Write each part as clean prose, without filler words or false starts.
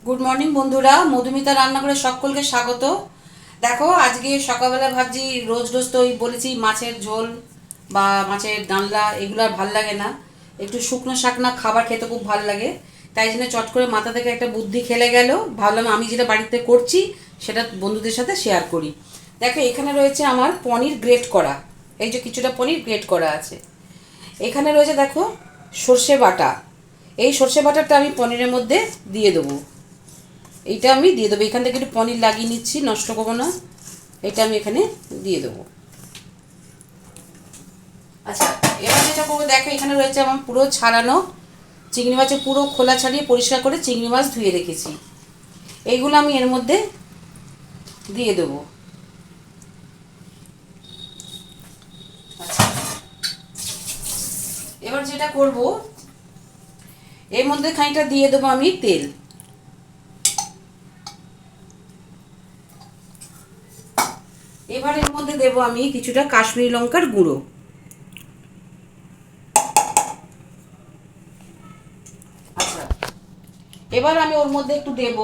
Good morning বন্ধুরা, মধুমিতা রান্নাঘরে সকলকে স্বাগত। দেখো, আজকে সকালবেলা ভাবছি রোজ রোজ তো ওই বলেছি মাছের ঝোল বা মাছের ডালনা এগুলো আর ভাল লাগে না, একটু শুকনো শাকনা খাবার খেতে খুব ভাল লাগে। তাই জন্য চট করে মাথা থেকে একটা বুদ্ধি খেলে গেল, ভাবলাম আমি যেটা বাড়িতে করছি সেটা বন্ধুদের সাথে শেয়ার করি। দেখো, এখানে রয়েছে আমার পনির গ্রেট করা, এই যে কিছুটা পনির গ্রেট করা আছে। এখানে রয়েছে দেখো সর্ষে বাটা, এই সর্ষে বাটাটা আমি পনিরের মধ্যে দিয়ে দেবো। এইটা আমি দিয়ে দেবো, এখান থেকে একটু পনির লাগিয়ে নিচ্ছি, নষ্ট করবো না। এটা আমি এখানে দিয়ে দেবো। আচ্ছা, এবার যেটা করবো দেখো, এখানে রয়েছে আমার পুরো ছাড়ানো চিংড়ি মাছের পুরো খোলা ছাড়িয়ে পরিষ্কার করে চিংড়ি মাছ ধুয়ে রেখেছি, এইগুলো আমি এর মধ্যে দিয়ে দেবো। আচ্ছা, এবার যেটা করব, এর মধ্যে খানিকটা দিয়ে দেবো আমি তেল। এবার এর মধ্যে দেবো আমি কিছুটা কাশ্মীরি লঙ্কার গুঁড়ো। আচ্ছা, এবার আমি ওর মধ্যে একটু দেব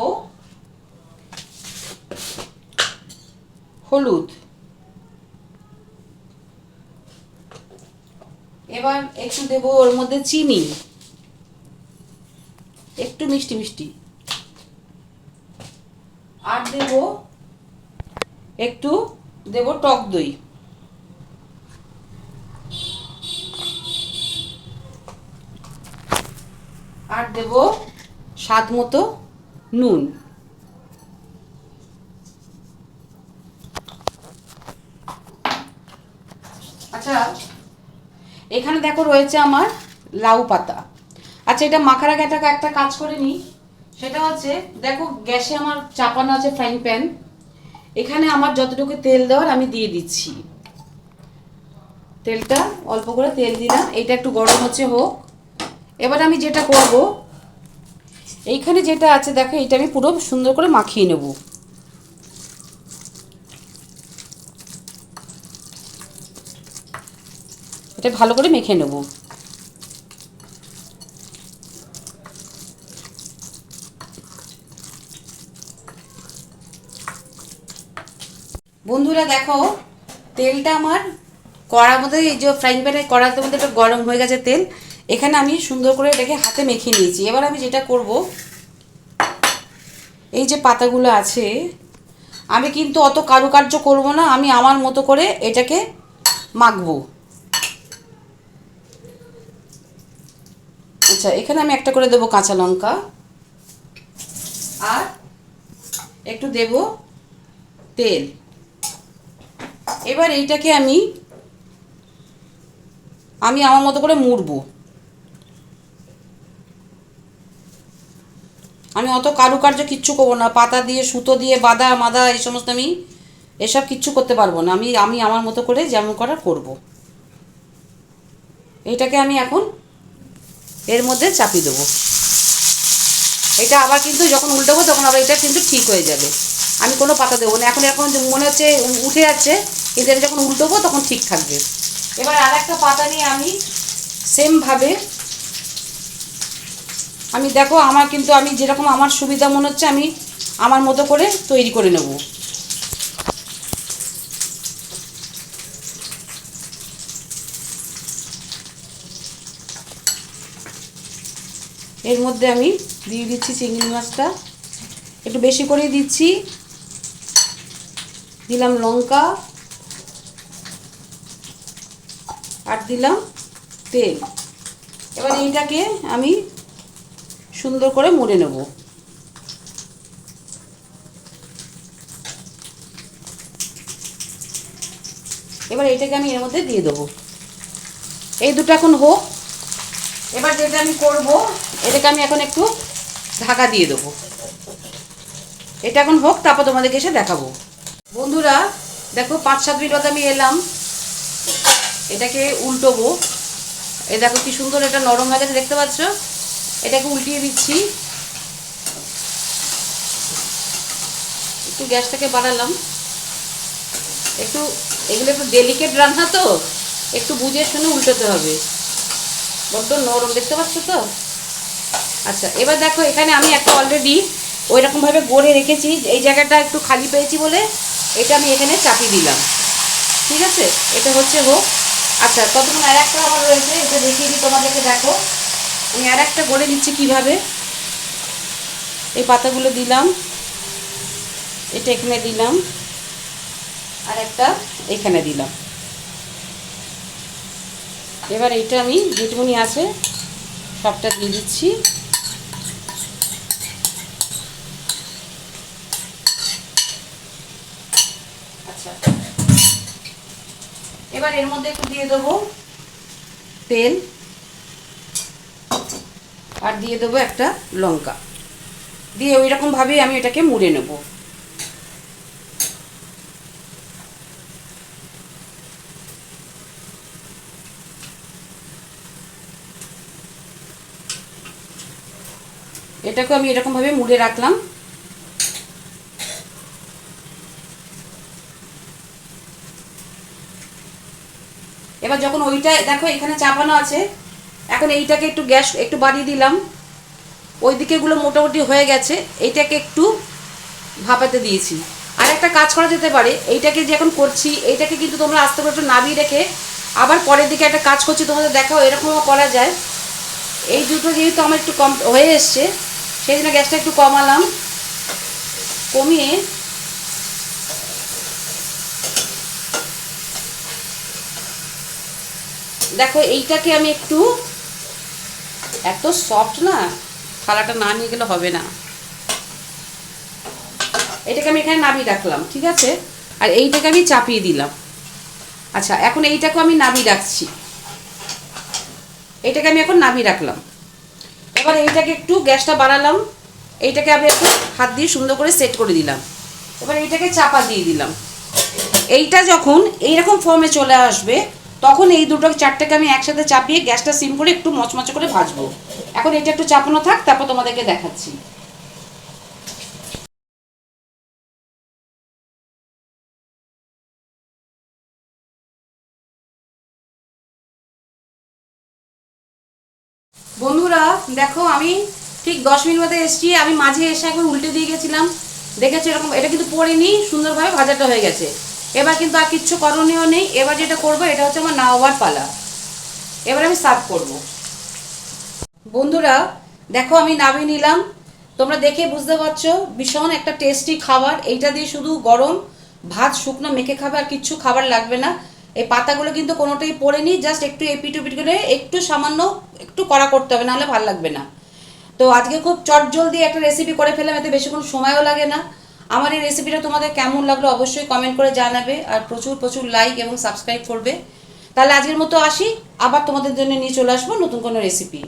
হলুদ। এবার একটু দেব ওর মধ্যে চিনি, একটু মিষ্টি মিষ্টি। আর দেব একটু দেব টক দই। আর দেব স্বাদ মতো নুন। আচ্ছা, এখানে দেখো রয়েছে আমার লাউ পাতা। আচ্ছা, এটা মাখার আগে একটা কাজ করে নিই, সেটা হচ্ছে দেখো গ্যাসে আমার চাপানো আছে ফ্রাইং প্যান, এখানে আমার যতটুকু তেল দেওয়ার আমি দিয়ে দিচ্ছি। তেলটা অল্প করে তেল দিলাম, এটা একটু গরম হচ্ছে হোক। এবার আমি যেটা করব, এইখানে যেটা আছে দেখো, এটা আমি পুরো সুন্দর করে মাখিয়ে নেব। এটা ভালো করে মেখে নেব। বন্ধুরা দেখো, তেলটা আমার কড়ার মধ্যে, এই যে ফ্রাইং প্যানে কড়াতে মধ্যে একটা গরম হয়ে গেছে তেল, এখানে আমি সুন্দর করে এটাকে হাতে মেখে নিয়েছি। এবার আমি যেটা করব, এই যে পাতাগুলো আছে, আমি কিন্তু অত কারুকার্য করব না, আমি আমার মতো করে এটাকে মাখবো। আচ্ছা, এখানে আমি একটা করে দেবো কাঁচা লঙ্কা, আর একটু দেব তেল। এবার এইটাকে আমি আমি আমার মতো করে মুড়বো। আমি অত কারুকার্য কিচ্ছু করবো না, পাতা দিয়ে সুতো দিয়ে বাঁধা মাদা এই সমস্ত আমি এসব কিচ্ছু করতে পারবো না। আমি আমি আমার মতো করে যেমন করার করব। এটাকে আমি এখন এর মধ্যে চাপিয়ে দেবো। এটা আবার কিন্তু যখন উল্টাবো তখন আবার এটা কিন্তু ঠিক হয়ে যাবে। আমি কোনো পাতা দেবো না, এখন এখন মনে হচ্ছে উঠে যাচ্ছে, কিন্তু এটা যখন উল্টোবো তখন ঠিক থাকবে। এবার আর একটা পাতা নিয়ে আমি সেমভাবে আমি দেখো, আমার কিন্তু আমি যেরকম আমার সুবিধা মনে হচ্ছে আমি আমার মতো করে তৈরি করে নেব। এর মধ্যে আমি দিয়ে দিচ্ছি চিংড়ি মাছটা, একটু বেশি করে দিচ্ছি, দিলাম লঙ্কা, আর দিলাম তেল। এবার এইটাকে আমি সুন্দর করে মুড়ে নেব। এবার এইটাকে আমি এর মধ্যে দিয়ে দেবো। এই দুটো এখন হোক। এবার যেটা আমি করব, এটাকে আমি এখন একটু ঢাকা দিয়ে দেবো। এটা এখন হোক, তারপর তোমাদেরকে এসে দেখাবো। বন্ধুরা দেখো, 5-7 মিনিট বাদে আমি এলাম, এটাকে উল্টোবো। এই দেখো কি সুন্দর এটা নরম হয়ে গেছে, দেখতে পাচ্ছ? এটাকে উল্টিয়ে দিচ্ছি, একটু গ্যাসটাকে বাড়ালাম। একটু এগুলো একটু ডেলিকেট রান্না তো, একটু বুঝে শুনে উল্টোতে হবে, বড্ড নরম দেখতে পাচ্ছ তো। আচ্ছা, এবার দেখো এখানে আমি একটা অলরেডি ওই রকমভাবে গড়ে রেখেছি, এই জায়গাটা একটু খালি পেয়েছি বলে এটা আমি এখানে চাপিয়ে দিলাম। ঠিক আছে, এটা হচ্ছে হোক। আচ্ছা, ততক্ষণ আর একটা আমার রয়েছে, এটা দেখিয়ে দিই তোমাদেরকে। দেখো আমি আর একটা গড়ে দিচ্ছি কীভাবে। এই পাতাগুলো দিলাম, এটা এখানে দিলাম, আর একটা এখানে দিলাম। এবার এইটা আমি যেটুকুনি আছে সবটা দিয়ে দিচ্ছি। আচ্ছা, এবার এর মধ্যে একটু দিয়ে দেবো তেল, আর দিয়ে দেবো একটা লঙ্কা, দিয়ে ওই রকমভাবেই আমি এটাকে মুড়ে নেব। এটাকে আমি এরকমভাবে মুড়ে রাখলাম। এবার যখন ওইটা দেখো এখানে চাপানো আছে, এখন এইটাকে একটু গ্যাস একটু বাড়িয়ে দিলাম। ওই দিকেগুলো মোটামুটি হয়ে গেছে, এইটাকে একটু ভাপাতে দিয়েছি। আর একটা কাজ করা যেতে পারে, এইটাকে যে এখন করছি এইটাকে কিন্তু তোমরা আস্তে করে একটু নামিয়ে রেখে আবার পরের দিকে একটা কাজ করছি তোমাদের দেখাও, এরকমও করা যায়। এই দুটো যেহেতু আমার একটু কম হয়ে এসছে, সেই জন্য গ্যাসটা একটু কমালাম, কমিয়ে দেখো এইটাকে আমি একটু, এত সফট না, থালাটা না নিয়ে গেলে হবে না। এটাকে আমি এখানে নামিয়ে রাখলাম, ঠিক আছে। আর এইটাকে আমি চাপিয়ে দিলাম। আচ্ছা, এখন এইটাকে আমি নামিয়ে রাখছি, এইটাকে আমি এখন নামিয়ে রাখলাম। এবার এইটাকে একটু গ্যাসটা বাড়ালাম, এইটাকে আমি একটু হাত দিয়ে সুন্দর করে সেট করে দিলাম। এবার এইটাকে চাপা দিয়ে দিলাম। এইটা যখন এইরকম ফর্মে চলে আসবে, তখন এই দুটো চারটাকে আমি একসাথে চাপিয়ে গ্যাসটা সিম করে একটু মচমচে করে ভাজবো। এখন এটা একটু চাপানো থাক, তারপর তোমাদেরকে দেখাচ্ছি। বন্ধুরা দেখো, আমি ঠিক 10 মিনিট মধ্যে এসেছি। আমি মাঝে এসে একবার উল্টে দিয়ে গেছিলাম, দেখেছো এরকম, এটা কিন্তু পড়েনি, সুন্দরভাবে ভাজাটা হয়ে গেছে। এবার কিন্তু আর কিচ্ছু করণীয় নেই। এবার যেটা করবো এটা হচ্ছে আমার নাওয়ার পালা। এবার আমি সার্ভ করব। বন্ধুরা দেখো আমি নামিয়ে নিলাম, তোমরা দেখে বুঝতে পারছো ভীষণ একটা টেস্টি খাবার। এইটা দিয়ে শুধু গরম ভাত শুকনো মেখে খাবে, আর কিচ্ছু খাবার লাগবে না। এই পাতাগুলো কিন্তু কোনোটাই পড়েনি, জাস্ট একটু এপিট ওপিট করে একটু সামান্য একটু কড়া করতে হবে, নাহলে ভালো লাগবে না। তো আজকে খুব চটজলদি একটা রেসিপি করে ফেললাম, এতে বেশিক্ষণ সময়ও লাগে না। আমার এই রেসিপিটা তোমাদের কেমন লাগলো অবশ্যই কমেন্ট করে জানাবে, আর প্রচুর প্রচুর লাইক এবং সাবস্ক্রাইব করবে। তাহলে আজকের মতো আসি, আবার তোমাদের জন্য নিয়ে চলে আসবো নতুন কোনো রেসিপি।